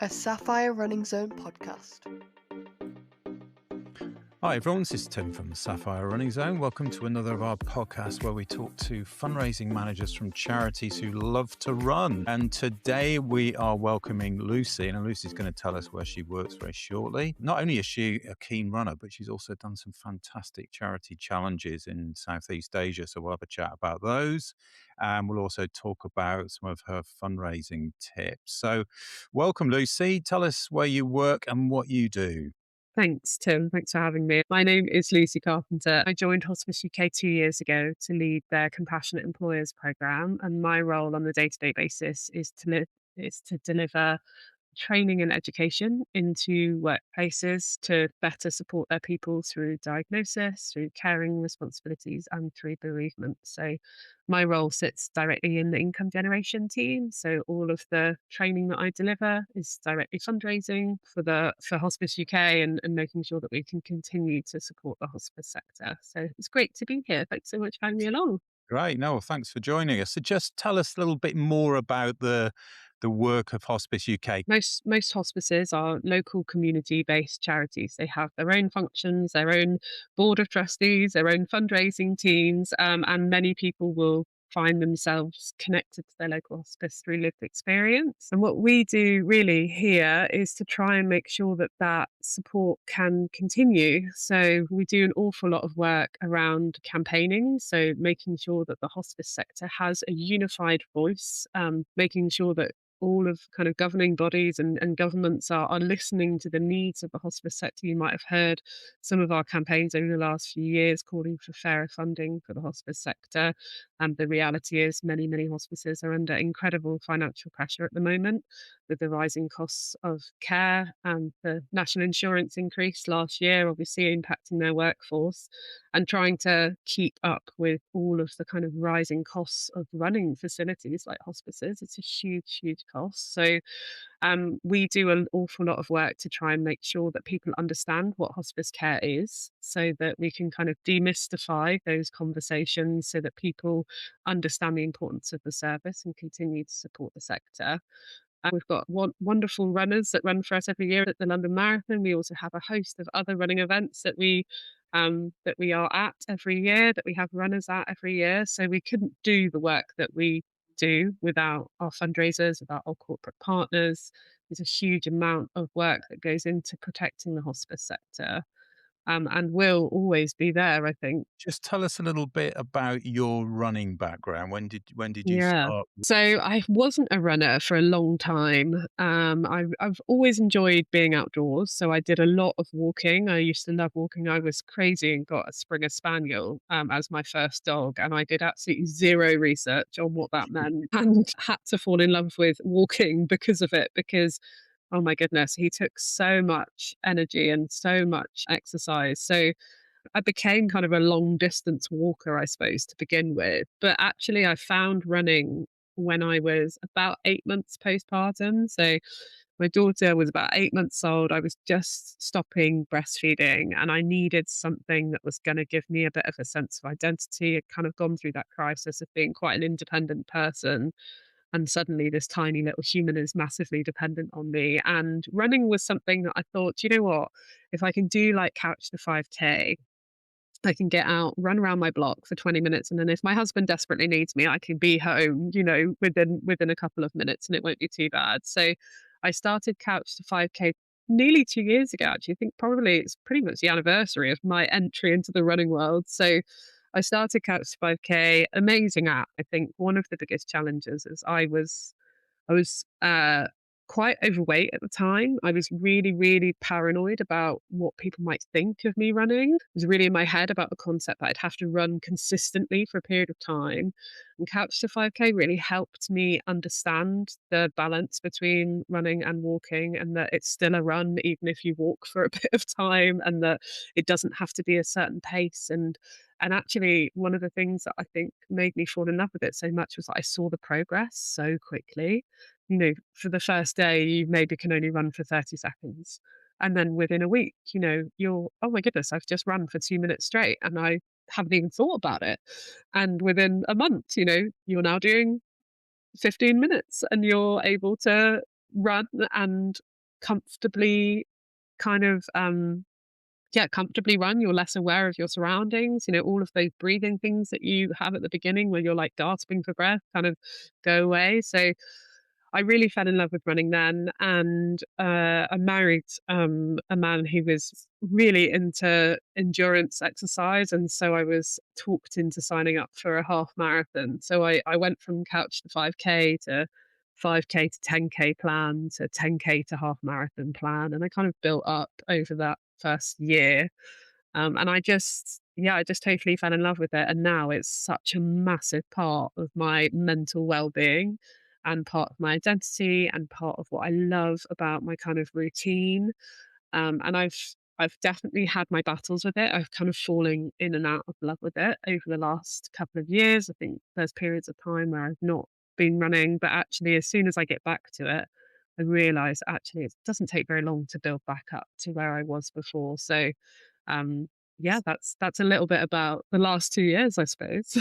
A Sapphire Running Zone podcast. Hi everyone, this is Tim from the Sapphire Running Zone. Welcome to another of our podcasts where we talk to fundraising managers from charities who love to run. And today we are welcoming Lucy, and Lucy's going to tell us where she works very shortly. Not only is she a keen runner, but she's also done some fantastic charity challenges in Southeast Asia. So we'll have a chat about those. And we'll also talk about some of her fundraising tips. So welcome, Lucy. Tell us where you work and what you do. Thanks, Tim. Thanks for having me. My name is Lucy Carpenter. I joined Hospice UK 2 years ago to lead their Compassionate Employers programme, and my role on a day-to-day basis is to deliver training and education into workplaces to better support their people through diagnosis, through caring responsibilities, and through bereavement. So, my role sits directly in the income generation team. So, all of the training that I deliver is directly fundraising for Hospice UK and making sure that we can continue to support the hospice sector. So, it's great to be here. Thanks so much for having me along. Great. No, thanks for joining us. So just tell us a little bit more about the work of Hospice UK. Most hospices are local community-based charities. They have their own functions, their own board of trustees, their own fundraising teams, and many people will find themselves connected to their local hospice through lived experience. And what we do really here is to try and make sure that that support can continue. So we do an awful lot of work around campaigning, so making sure that the hospice sector has a unified voice, making sure that all of kind of governing bodies and governments are listening to the needs of the hospice sector. You might have heard some of our campaigns over the last few years calling for fairer funding for the hospice sector. And the reality is many hospices are under incredible financial pressure at the moment with the rising costs of care and the national insurance increase last year, obviously impacting their workforce, and trying to keep up with all of the kind of rising costs of running facilities like hospices. It's a huge cost. So we do an awful lot of work to try and make sure that people understand what hospice care is so that we can kind of demystify those conversations so that people understand the importance of the service and continue to support the sector. We've got wonderful runners that run for us every year at the London Marathon. We also have a host of other running events that we are at every year, that we have runners at every year. So we couldn't do the work that we do without our fundraisers, without our corporate partners. There's a huge amount of work that goes into protecting the hospice sector, and will always be there, I think. Just tell us a little bit about your running background. When did you Yeah. start? So I wasn't a runner for a long time. I've always enjoyed being outdoors. So I did a lot of walking. I used to love walking. I was crazy and got a Springer Spaniel as my first dog. And I did absolutely zero research on what that meant and had to fall in love with walking because of it. Because, oh my goodness, he took so much energy and so much exercise. So I became kind of a long distance walker, I suppose, to begin with. But actually, I found running when I was about 8 months postpartum. So my daughter was about 8 months old. I was just stopping breastfeeding and I needed something that was going to give me a bit of a sense of identity. I'd kind of gone through that crisis of being quite an independent person. And suddenly, this tiny little human is massively dependent on me. And running was something that I thought, you know what? If I can do like Couch to 5K, I can get out, run around my block for 20 minutes, and then if my husband desperately needs me, I can be home, within a couple of minutes, and it won't be too bad. So I started Couch to 5K nearly 2 years ago, actually. I think probably it's pretty much the anniversary of my entry into the running world. So I started Couch to 5K, amazing app. I think one of the biggest challenges is I was quite overweight at the time. I was really paranoid about what people might think of me running. I was really in my head about the concept that I'd have to run consistently for a period of time. And Couch to 5K really helped me understand the balance between running and walking, and that it's still a run even if you walk for a bit of time, and that it doesn't have to be a certain pace. And actually, one of the things that I think made me fall in love with it so much was that I saw the progress so quickly. For the first day, you maybe can only run for 30 seconds. And then within a week, you're, oh my goodness, I've just run for 2 minutes straight and I haven't even thought about it. And within a month, you're now doing 15 minutes and you're able to run and comfortably kind of yeah, comfortably run. You're less aware of your surroundings. All of those breathing things that you have at the beginning where you're like gasping for breath kind of go away. So I really fell in love with running then, and I married a man who was really into endurance exercise, and so I was talked into signing up for a half marathon. So I went from couch to 5K to 5K to 10K plan to 10K to half marathon plan, and I kind of built up over that first year. And yeah, I just totally fell in love with it. And now it's such a massive part of my mental well-being and part of my identity and part of what I love about my kind of routine. And I've definitely had my battles with it. I've kind of fallen in and out of love with it over the last couple of years. I think there's periods of time where I've not been running, but actually, as soon as I get back to it, I realize actually it doesn't take very long to build back up to where I was before. So, um, yeah, that's a little bit about the last 2 years, I suppose.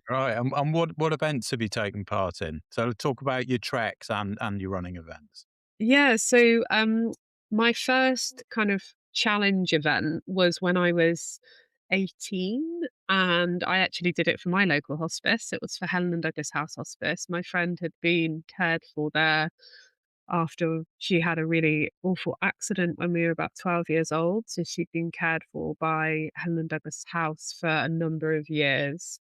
Right. And what events have you taken part in? So talk about your treks and your running events. Yeah, so my first kind of challenge event was when I was 18, and I actually did it for my local hospice. It was for Helen and Douglas House Hospice. My friend had been cared for there after she had a really awful accident when we were about 12 years old. So she'd been cared for by Helen and Douglas House for a number of years,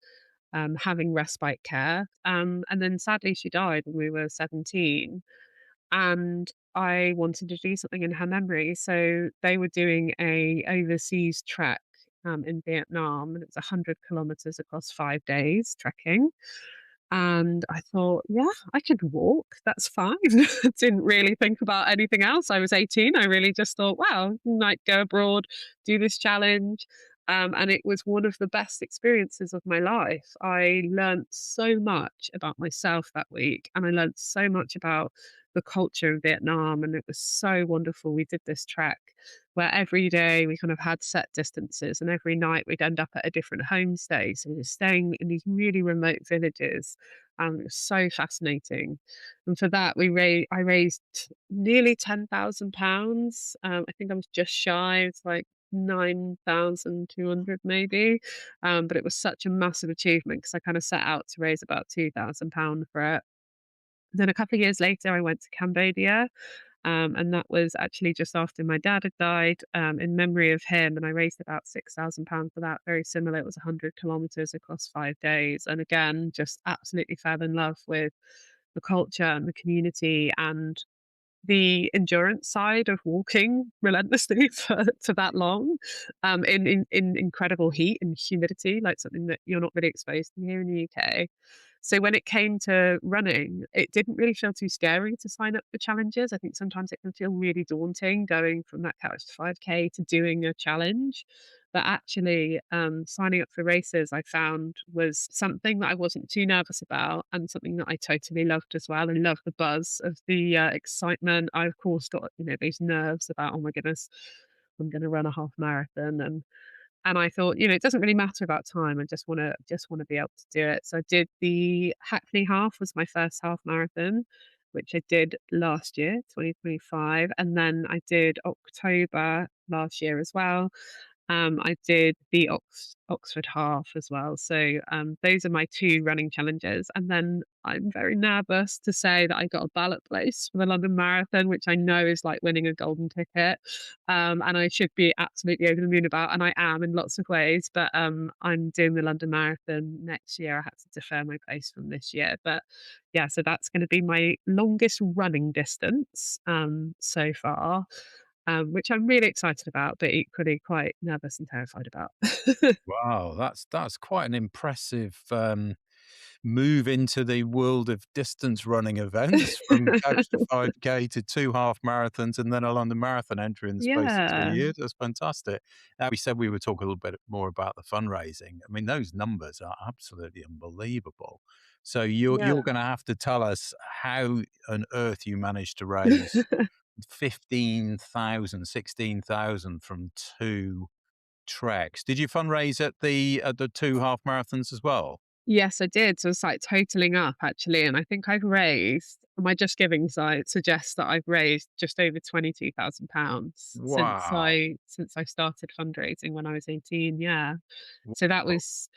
having respite care. And then sadly, she died when we were 17, and I wanted to do something in her memory. So they were doing a overseas trek in Vietnam, and it was 100 kilometers across 5 days trekking. And I thought, yeah, I could walk. That's fine. Didn't really think about anything else. I was 18. I really just thought, wow, might go abroad, do this challenge. And it was one of the best experiences of my life. I learnt so much about myself that week, and I learnt so much about the culture of Vietnam. And it was so wonderful. We did this trek where every day we kind of had set distances, and every night we'd end up at a different homestay. So we were staying in these really remote villages, and it was so fascinating. And for that, I raised nearly £10,000. I think I was just shy. It's like 9,200 maybe. But it was such a massive achievement because I kind of set out to raise about £2,000 for it. Then a couple of years later, I went to Cambodia, and that was actually just after my dad had died, in memory of him. And I raised about £6,000 for that. Very similar. It was 100 kilometers across 5 days. And again, just absolutely fell in love with the culture and the community and the endurance side of walking relentlessly for that long, in incredible heat and humidity, like something that you're not really exposed to here in the UK. So when it came to running, it didn't really feel too scary to sign up for challenges. I think sometimes it can feel really daunting going from that couch to 5K to doing a challenge. But actually, signing up for races, I found was something that I wasn't too nervous about, and something that I totally loved as well. I love the buzz of the excitement. I, of course, got these nerves about, oh my goodness, I'm going to run a half marathon, and I thought, it doesn't really matter about time. I just want to be able to do it. So I did the Hackney Half was my first half marathon, which I did last year, 2025, and then I did October last year as well. I did the Oxford Half as well. So those are my two running challenges. And then I'm very nervous to say that I got a ballot place for the London Marathon, which I know is like winning a golden ticket. And I should be absolutely over the moon about, and I am in lots of ways. But I'm doing the London Marathon next year. I had to defer my place from this year. But yeah, so that's going to be my longest running distance so far, which I'm really excited about, but equally quite nervous and terrified about. Wow, that's quite an impressive move into the world of distance running events from couch to 5K to two half marathons and then a London Marathon entry in the space of two Yeah. years. That's fantastic. Now, we said we would talk a little bit more about the fundraising. I mean, those numbers are absolutely unbelievable. So Yeah. you're going to have to tell us how on earth you managed to raise 15,000, 16,000 from two treks. Did you fundraise at the two half marathons as well? Yes, I did. So it's like totaling up actually, and I think I've raised my Just Giving site suggests that I've raised just over £22,000 Wow. since I started fundraising when I was 18. Yeah. So that Wow. was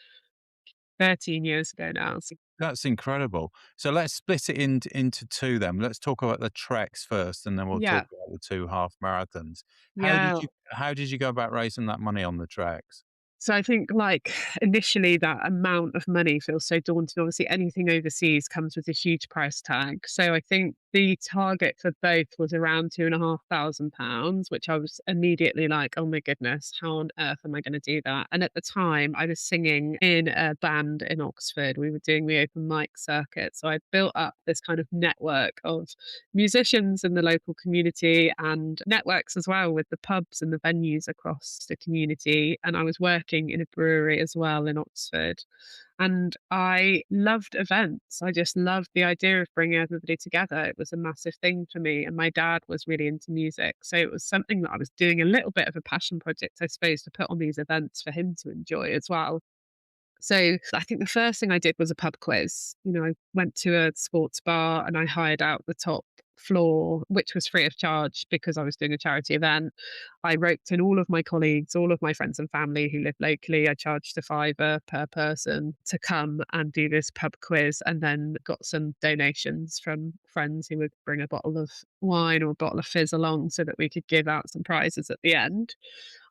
13 years ago now. So That's incredible. So let's split it into two then. Let's talk about the treks first, and then we'll talk yeah. about the two half marathons. Yeah. How did you go about raising that money on the treks? So I think like initially that amount of money feels so daunting. Obviously, anything overseas comes with a huge price tag. So I think the target for both was around £2,500, which I was immediately like, oh my goodness, how on earth am I going to do that? And at the time, I was singing in a band in Oxford. We were doing the open mic circuit. So I built up this kind of network of musicians in the local community and networks as well with the pubs and the venues across the community. And I was working in a brewery as well in Oxford. And I loved events. I just loved the idea of bringing everybody together. It was a massive thing for me. And my dad was really into music. So it was something that I was doing a little bit of a passion project, I suppose, to put on these events for him to enjoy as well. So I think the first thing I did was a pub quiz. I went to a sports bar and I hired out the top floor, which was free of charge because I was doing a charity event. I roped in all of my colleagues, all of my friends and family who live locally. I charged a fiver per person to come and do this pub quiz, and then got some donations from friends who would bring a bottle of wine or a bottle of fizz along so that we could give out some prizes at the end.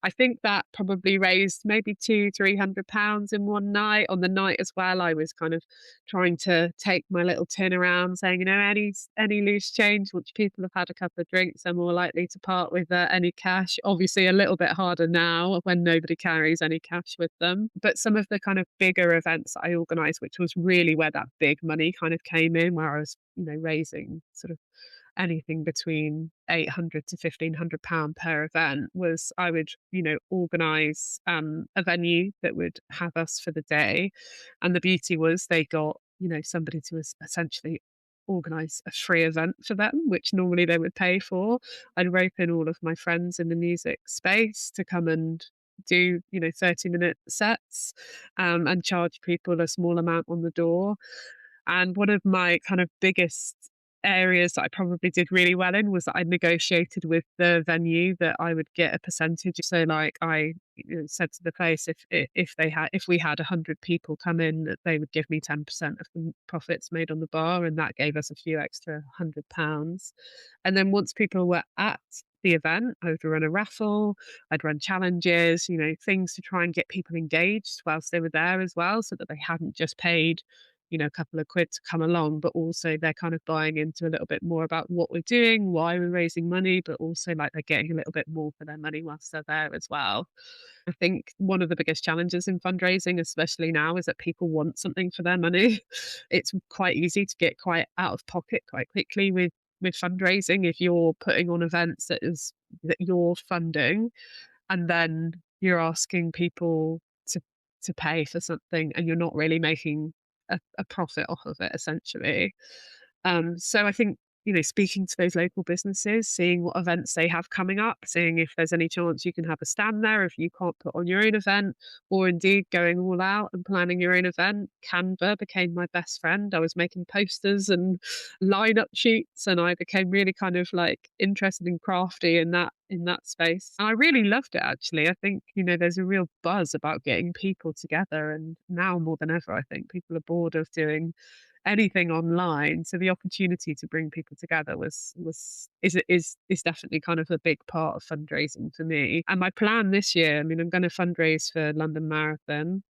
I think that probably raised maybe £200-300 in one night. On the night as well, I was kind of trying to take my little tin around, saying, any loose change. Once people have had a couple of drinks, they're more likely to part with any cash. Obviously, a little bit harder now when nobody carries any cash with them. But some of the kind of bigger events that I organised, which was really where that big money kind of came in, where I was, raising sort of anything between 800 to £1,500 per event, was I would, organise a venue that would have us for the day. And the beauty was they got, somebody to essentially organise a free event for them, which normally they would pay for. I'd rope in all of my friends in the music space to come and do 30-minute sets, and charge people a small amount on the door. And one of my kind of biggest areas that I probably did really well in was that I negotiated with the venue that I would get a percentage. So like I said to the place, if we had 100 people come in, that they would give me 10% of the profits made on the bar, and that gave us a few extra £100. And then once people were at the event, I would run a raffle, I'd run challenges, things to try and get people engaged whilst they were there as well, so that they hadn't just paid a couple of quid to come along, but also they're kind of buying into a little bit more about what we're doing, why we're raising money, but also like they're getting a little bit more for their money whilst they're there as well. I think one of the biggest challenges in fundraising, especially now, is that people want something for their money. It's quite easy to get quite out of pocket quite quickly with fundraising if you're putting on events that you're funding, and then you're asking people to pay for something and you're not really making a profit off of it essentially. So I think, speaking to those local businesses, seeing what events they have coming up, seeing if there's any chance you can have a stand there if you can't put on your own event, or indeed going all out and planning your own event. Canva became my best friend. I was making posters and lineup sheets, and I became really kind of like interested and crafty in that space. And I really loved it actually. I think, there's a real buzz about getting people together, and now more than ever, I think people are bored of doing anything online. So the opportunity to bring people together is definitely kind of a big part of fundraising for me. And my plan this year, I mean, I'm going to fundraise for London Marathon.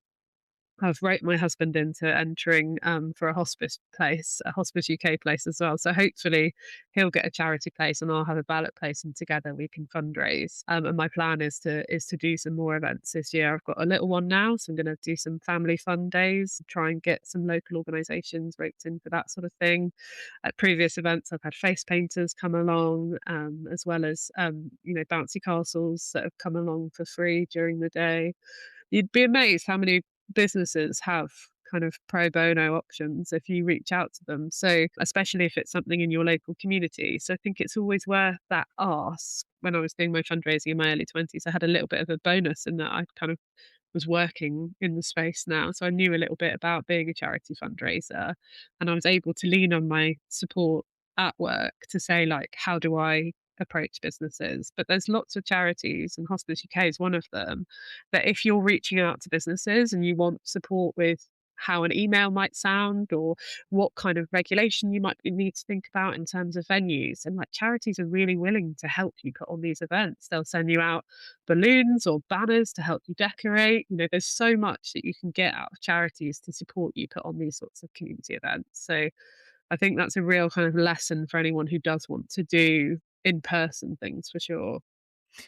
I've roped my husband into entering for a Hospice UK place as well. So hopefully he'll get a charity place and I'll have a ballot place, and together we can fundraise. And my plan is to do some more events this year. I've got a little one now, so I'm going to do some family fun days, try and get some local organisations roped in for that sort of thing. At previous events, I've had face painters come along, as well as bouncy castles that have come along for free during the day. You'd be amazed how many businesses have kind of pro bono options if you reach out to them. So, especially if it's something in your local community. So, I think it's always worth that ask. When I was doing my fundraising in my early 20s, I had a little bit of a bonus in that I kind of was working in the space now. So I knew a little bit about being a charity fundraiser, and I was able to lean on my support at work to say, like, how do I approach businesses? But there's lots of charities, and Hospice UK is one of them, that if you're reaching out to businesses and you want support with how an email might sound or what kind of regulation you might need to think about in terms of venues. And like charities are really willing to help you put on these events. They'll send you out balloons or banners to help you decorate. There's so much that you can get out of charities to support you put on these sorts of community events. So I think that's a real kind of lesson for anyone who does want to do in person things for sure.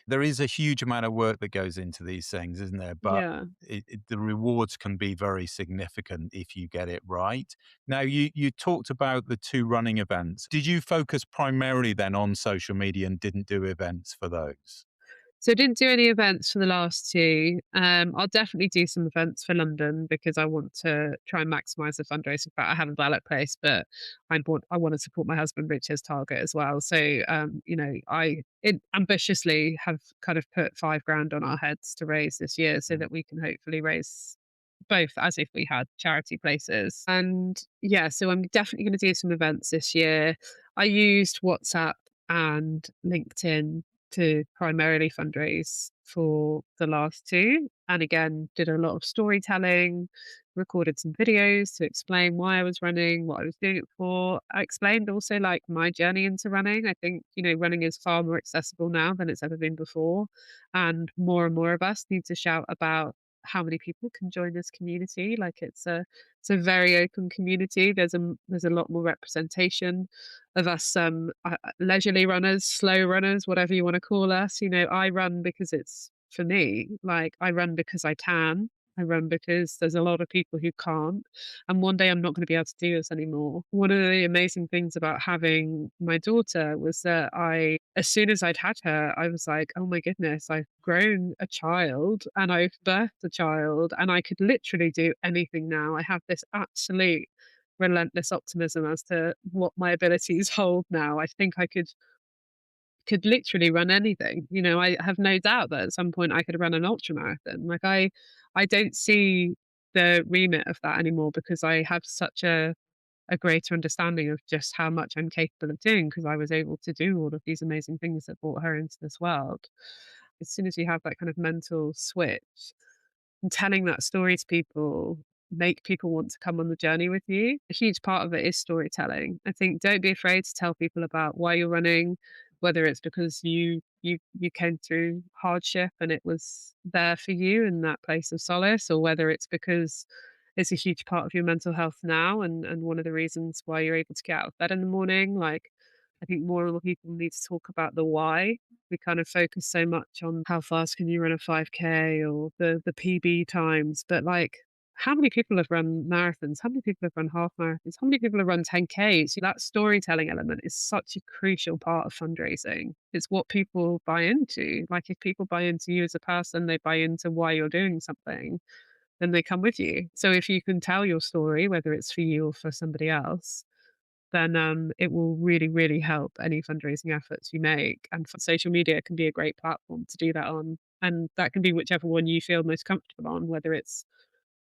There is a huge amount of work that goes into these things, isn't there? But Yeah. the rewards can be very significant if you get it right. Now, you talked about the two running events. Did you focus primarily then on social media and didn't do events for those? So I didn't do any events for the last two. I'll definitely do some events for London because I want to try and maximise the fundraising. I have a ballot place, but I want to support my husband reach his target as well. So ambitiously have kind of put 5 grand on our heads to raise this year, so that we can hopefully raise both as if we had charity places. And yeah, so I'm definitely going to do some events this year. I used WhatsApp and LinkedIn to primarily fundraise for the last two. And again, did a lot of storytelling, recorded some videos to explain why I was running, what I was doing it for. I explained also like my journey into running. I think, running is far more accessible now than it's ever been before. And more of us need to shout about how many people can join this community. Like it's a very open community. There's a lot more representation of us leisurely runners, slow runners, whatever you want to call us. I run because it's for me. Like I run because I can. I run because there's a lot of people who can't. And one day I'm not going to be able to do this anymore. One of the amazing things about having my daughter was that as soon as I'd had her, I was like, oh my goodness, I've grown a child and I've birthed a child and I could literally do anything now. I have this absolute relentless optimism as to what my abilities hold now. I think I could literally run anything. I have no doubt that at some point I could run an ultra marathon. Like I don't see the remit of that anymore because I have such a greater understanding of just how much I'm capable of doing because I was able to do all of these amazing things that brought her into this world. As soon as you have that kind of mental switch, and telling that story to people make people want to come on the journey with you. A huge part of it is storytelling. I think don't be afraid to tell people about why you're running, whether it's because you came through hardship and it was there for you in that place of solace, or whether it's because it's a huge part of your mental health now and one of the reasons why you're able to get out of bed in the morning. Like I think more and more people need to talk about the why. We kind of focus so much on how fast can you run a 5K or the PB times, but like how many people have run marathons? How many people have run half marathons? How many people have run 10Ks? That storytelling element is such a crucial part of fundraising. It's what people buy into. Like if people buy into you as a person, they buy into why you're doing something, then they come with you. So if you can tell your story, whether it's for you or for somebody else, then it will really, really help any fundraising efforts you make. And social media can be a great platform to do that on. And that can be whichever one you feel most comfortable on, whether it's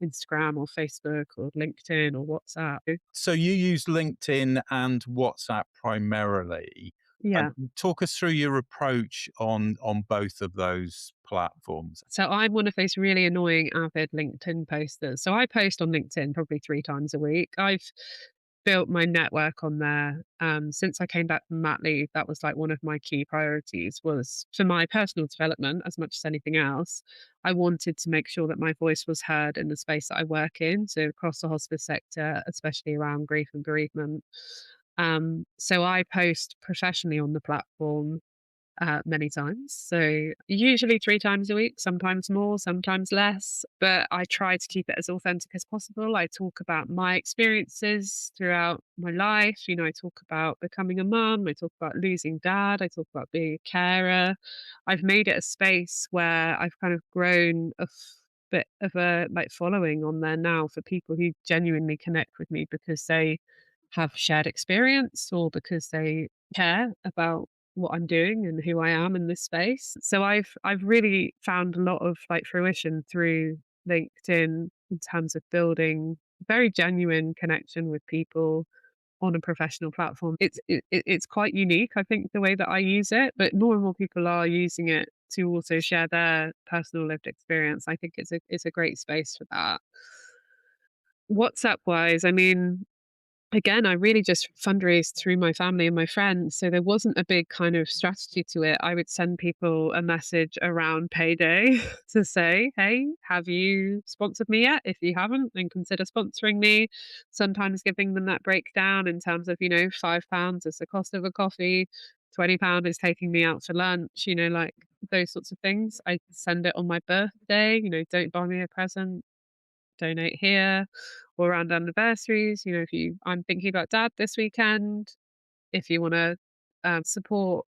Instagram or Facebook or LinkedIn or WhatsApp. So you use LinkedIn and WhatsApp primarily. Yeah. Talk us through your approach on both of those platforms. So I'm one of those really annoying avid LinkedIn posters. So I post on LinkedIn probably 3 times a week. I've built my network on there. Since I came back from mat leave, that was like one of my key priorities was for my personal development as much as anything else. I wanted to make sure that my voice was heard in the space that I work in. So across the hospice sector, especially around grief and bereavement. So I post professionally on the platform many times. So usually 3 times a week, sometimes more, sometimes less. But I try to keep it as authentic as possible. I talk about my experiences throughout my life. I talk about becoming a mum. I talk about losing dad. I talk about being a carer. I've made it a space where I've kind of grown bit of a like following on there now for people who genuinely connect with me because they have shared experience or because they care about what I'm doing and who I am in this space. So I've really found a lot of like fruition through LinkedIn in terms of building very genuine connection with people on a professional platform. It's quite unique, I think, the way that I use it, but more and more people are using it to also share their personal lived experience. I think it's a great space for that. WhatsApp wise, I mean, again, I really just fundraised through my family and my friends, so there wasn't a big kind of strategy to it. I would send people a message around payday to say, "Hey, have you sponsored me yet? If you haven't, then consider sponsoring me." Sometimes giving them that breakdown in terms of, £5 is the cost of a coffee, £20 is taking me out for lunch, like those sorts of things. I send it on my birthday, don't buy me a present, donate here, or around anniversaries. If I'm thinking about dad this weekend. If you want to support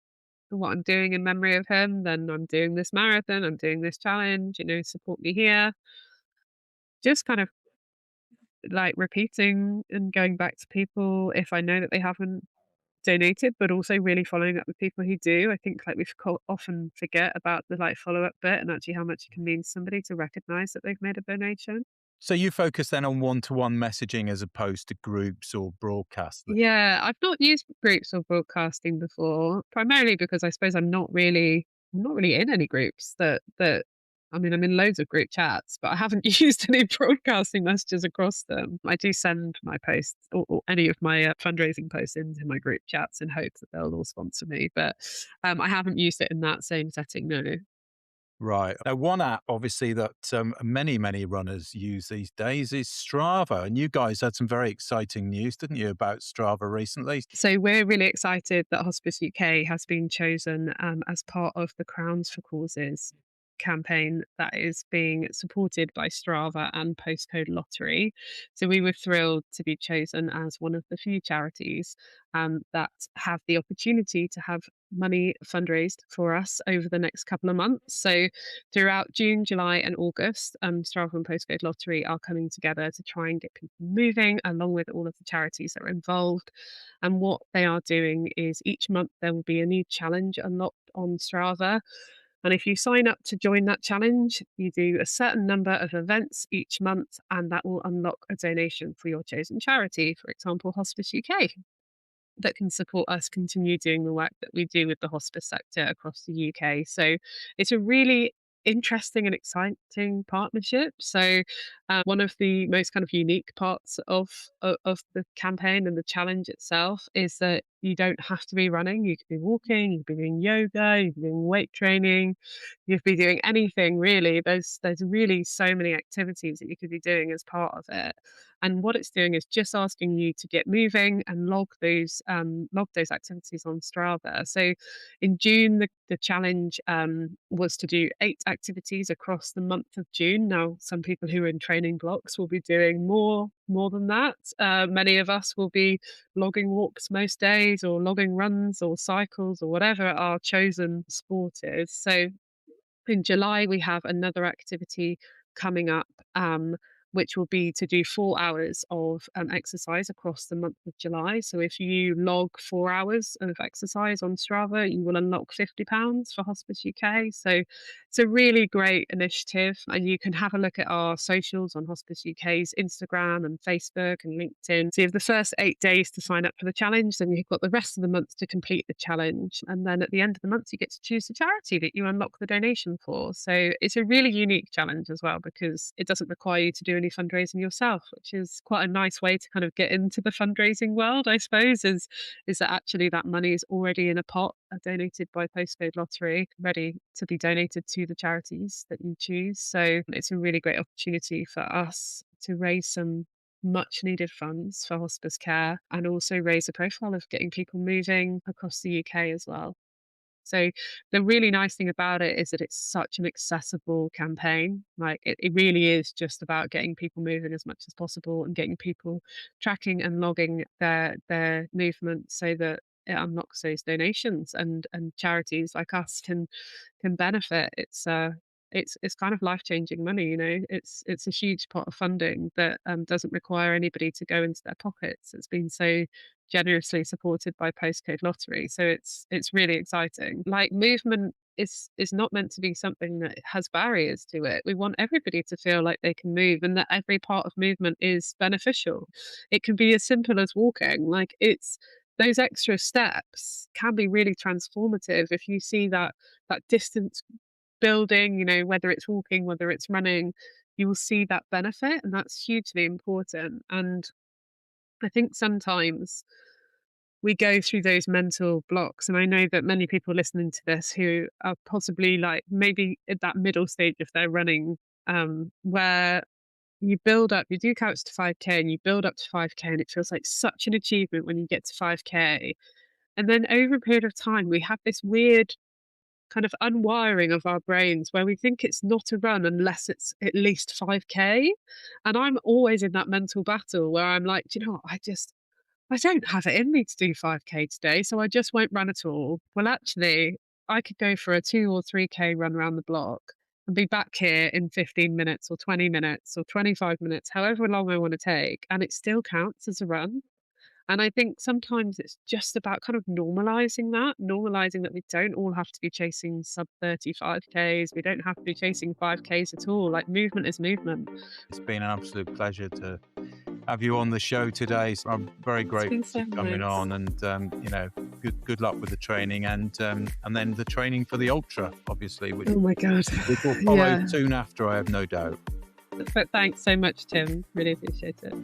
what I'm doing in memory of him, then I'm doing this marathon, I'm doing this challenge, support me here. Just kind of like repeating and going back to people if I know that they haven't donated, but also really following up with people who do. I think like often forget about the like follow up bit and actually how much it can mean to somebody to recognize that they've made a donation. So you focus then on one-to-one messaging as opposed to groups or broadcasts? Yeah, I've not used groups or broadcasting before, primarily because I suppose I'm not really in any groups that I mean, I'm in loads of group chats, but I haven't used any broadcasting messages across them. I do send my posts or any of my fundraising posts into my group chats in hopes that they'll all sponsor me, but I haven't used it in that same setting, no. Right. Now, one app, obviously, that many, many runners use these days is Strava. And you guys had some very exciting news, didn't you, about Strava recently? So we're really excited that Hospice UK has been chosen as part of the Crowns for Causes campaign that is being supported by Strava and Postcode Lottery. So we were thrilled to be chosen as one of the few charities that have the opportunity to have money fundraised for us over the next couple of months. So throughout June, July, and August, Strava and Postcode Lottery are coming together to try and get people moving, along with all of the charities that are involved. And what they are doing is each month there will be a new challenge unlocked on Strava. And if you sign up to join that challenge, you do a certain number of events each month, and that will unlock a donation for your chosen charity, for example, Hospice UK, that can support us continue doing the work that we do with the hospice sector across the UK. So it's a really interesting and exciting partnership. So one of the most kind of unique parts of the campaign and the challenge itself is that you don't have to be running. You could be walking, you could be doing yoga, you could be doing weight training, you could be doing anything really. There's really so many activities that you could be doing as part of it. And what it's doing is just asking you to get moving and log those activities on Strava. So in June, the challenge was to do 8 activities across the month of June. Now, some people who are in training blocks will be doing more than that. Many of us will be logging walks most days, or logging runs, or cycles, or whatever our chosen sport is. So in July, we have another activity coming up, which will be to do 4 hours of exercise across the month of July. So if you log 4 hours of exercise on Strava, you will unlock £50 for Hospice UK. So it's a really great initiative. And you can have a look at our socials on Hospice UK's Instagram and Facebook and LinkedIn. So you have the first 8 days to sign up for the challenge, then you've got the rest of the month to complete the challenge. And then at the end of the month, you get to choose the charity that you unlock the donation for. So it's a really unique challenge as well, because it doesn't require you to do any fundraising yourself, which is quite a nice way to kind of get into the fundraising world, I suppose, is that actually that money is already in a pot donated by Postcode Lottery, ready to be donated to the charities that you choose. So it's a really great opportunity for us to raise some much needed funds for hospice care, and also raise the profile of getting people moving across the UK as well. So the really nice thing about it is that it's such an accessible campaign. Like it really is just about getting people moving as much as possible, and getting people tracking and logging their movement, so that it unlocks those donations, and charities like us can benefit. It's kind of life changing money, It's a huge pot of funding that doesn't require anybody to go into their pockets. It's been so generously supported by Postcode Lottery. So it's really exciting. Like, movement is not meant to be something that has barriers to it. We want everybody to feel like they can move and that every part of movement is beneficial. It can be as simple as walking. Like, it's those extra steps can be really transformative if you see that distance building, whether it's walking, whether it's running, you will see that benefit, and that's hugely important. And I think sometimes we go through those mental blocks. And I know that many people listening to this who are possibly like maybe at that middle stage of their running, where you build up, you do couch to 5K and you build up to 5K, and it feels like such an achievement when you get to 5K. And then over a period of time, we have this weird kind of unwiring of our brains where we think it's not a run unless it's at least 5K. And I'm always in that mental battle where I'm like, do you know what? I don't have it in me to do 5K today, so I just won't run at all. Well, actually, I could go for a 2 or 3K run around the block and be back here in 15 minutes or 20 minutes or 25 minutes, however long I want to take, and it still counts as a run. And I think sometimes it's just about kind of normalizing that we don't all have to be chasing sub 35Ks. We don't have to be chasing 5Ks at all. Like, movement is movement. It's been an absolute pleasure to have you on the show today. So I'm very grateful so for coming nice. on, and good luck with the training, and then the training for the ultra, obviously, which Oh my God. will follow Yeah. soon after, I have no doubt. But thanks so much, Tim. Really appreciate it.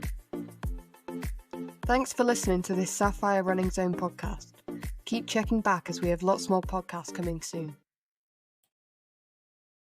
Thanks for listening to this Sapphire Running Zone podcast. Keep checking back as we have lots more podcasts coming soon.